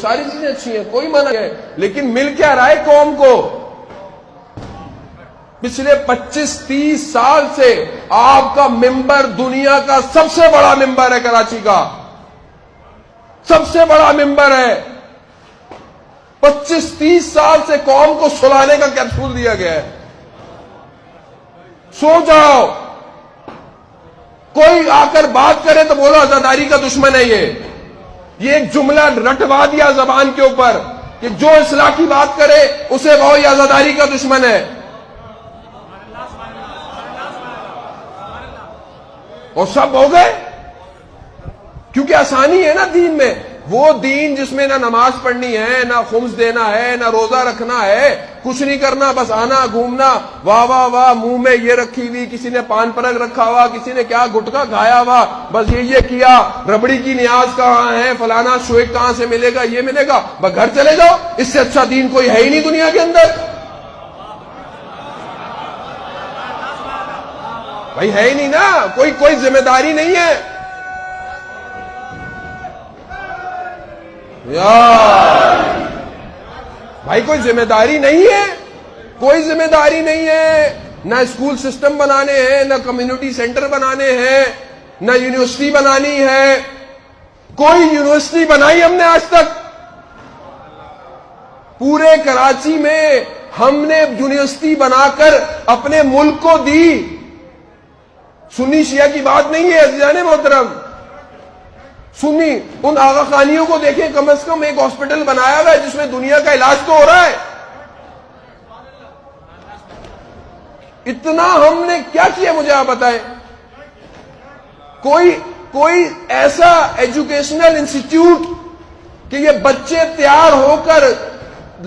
ساری چیزیں اچھی ہیں، کوئی منع ہے، لیکن مل کیا رہا ہے قوم کو؟ پچھلے 25-30 سال سے آپ کا ممبر دنیا کا سب سے بڑا ممبر ہے، کراچی کا سب سے بڑا ممبر ہے۔ 25-30 سال سے قوم کو سلانے کا کیپسول دیا گیا ہے۔ سو جاؤ، کوئی آ کر بات کرے تو بولو آزاداری کا دشمن ہے یہ ایک جملہ رٹوا دیا زبان کے اوپر کہ جو اصلاح کی بات کرے اسے وہ یہ آزاداری کا دشمن ہے، اور سب ہو گئے۔ کیونکہ آسانی ہے نا دین میں، وہ دین جس میں نہ نماز پڑھنی ہے، نہ خمس دینا ہے، نہ روزہ رکھنا ہے، کچھ نہیں کرنا، بس آنا گھومنا، واہ واہ واہ، منہ میں یہ رکھی ہوئی، کسی نے پان پرگ رکھا ہوا، کسی نے کیا گٹکا کھایا ہوا، بس یہ کیا، ربڑی کی نیاز کہاں ہے، فلانا شویک کہاں سے ملے گا، یہ ملے گا، بس گھر چلے جاؤ۔ اس سے اچھا دین کوئی ہے ہی نہیں دنیا کے اندر، بھائی ہے ہی نہیں نا، کوئی ذمہ داری نہیں ہے یار، بھائی کوئی ذمہ داری نہیں ہے، کوئی ذمہ داری نہیں ہے، نہ اسکول سسٹم بنانے ہیں، نہ کمیونٹی سینٹر بنانے ہیں، نہ یونیورسٹی بنانی ہے۔ کوئی یونیورسٹی بنائی ہم نے آج تک؟ پورے کراچی میں ہم نے یونیورسٹی بنا کر اپنے ملک کو دی۔ سنی شیعہ کی بات نہیں ہے عزیزان محترم، سنی ان آغا خانیوں کو دیکھیں، کم از کم ایک ہاسپٹل بنایا ہوا ہے جس میں دنیا کا علاج تو ہو رہا ہے۔ اتنا ہم نے کیا کیا مجھے آپ بتائیں؟ کوئی ایسا ایجوکیشنل انسٹیٹیوٹ کہ یہ بچے تیار ہو کر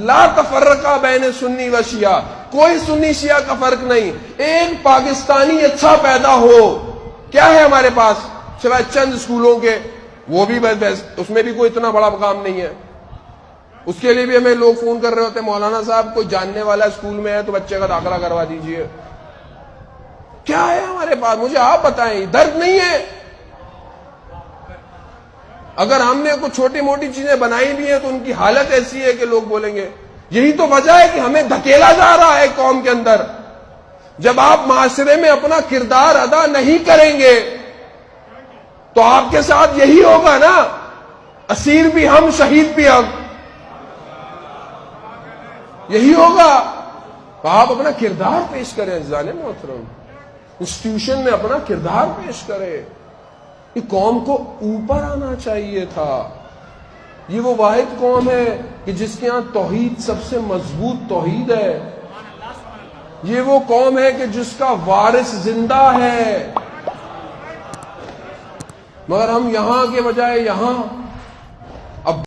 لا تفرقہ بین سنی و شیعہ، کوئی سنی شیعہ کا فرق نہیں، ایک پاکستانی اچھا پیدا ہو، کیا ہے ہمارے پاس سوائے چند اسکولوں کے؟ وہ بھی بس اس میں بھی کوئی اتنا بڑا کام نہیں ہے۔ اس کے لیے بھی ہمیں لوگ فون کر رہے ہوتے ہیں، مولانا صاحب کوئی جاننے والا اسکول میں ہے تو بچے کا داخلہ کروا دیجئے۔ کیا ہے ہمارے پاس؟ مجھے آپ بتائیں، درد نہیں ہے؟ اگر ہم نے کوئی چھوٹی موٹی چیزیں بنائی بھی ہیں تو ان کی حالت ایسی ہے کہ لوگ بولیں گے۔ یہی تو وجہ ہے کہ ہمیں دھکیلا جا رہا ہے قوم کے اندر۔ جب آپ معاشرے میں اپنا کردار ادا نہیں کریں گے تو آپ کے ساتھ یہی ہوگا نا، اسیر بھی ہم، شہید بھی ہم، یہی ہوگا۔ تو آپ اپنا کردار پیش کریں عزیزان محترم، انسٹیٹیوشن میں اپنا کردار پیش کریں۔ یہ قوم کو اوپر آنا چاہیے تھا۔ یہ وہ واحد قوم ہے کہ جس کے ہاں توحید سب سے مضبوط توحید ہے۔ یہ وہ قوم ہے کہ جس کا وارث زندہ ہے، مگر ہم یہاں کے بجائے یہاں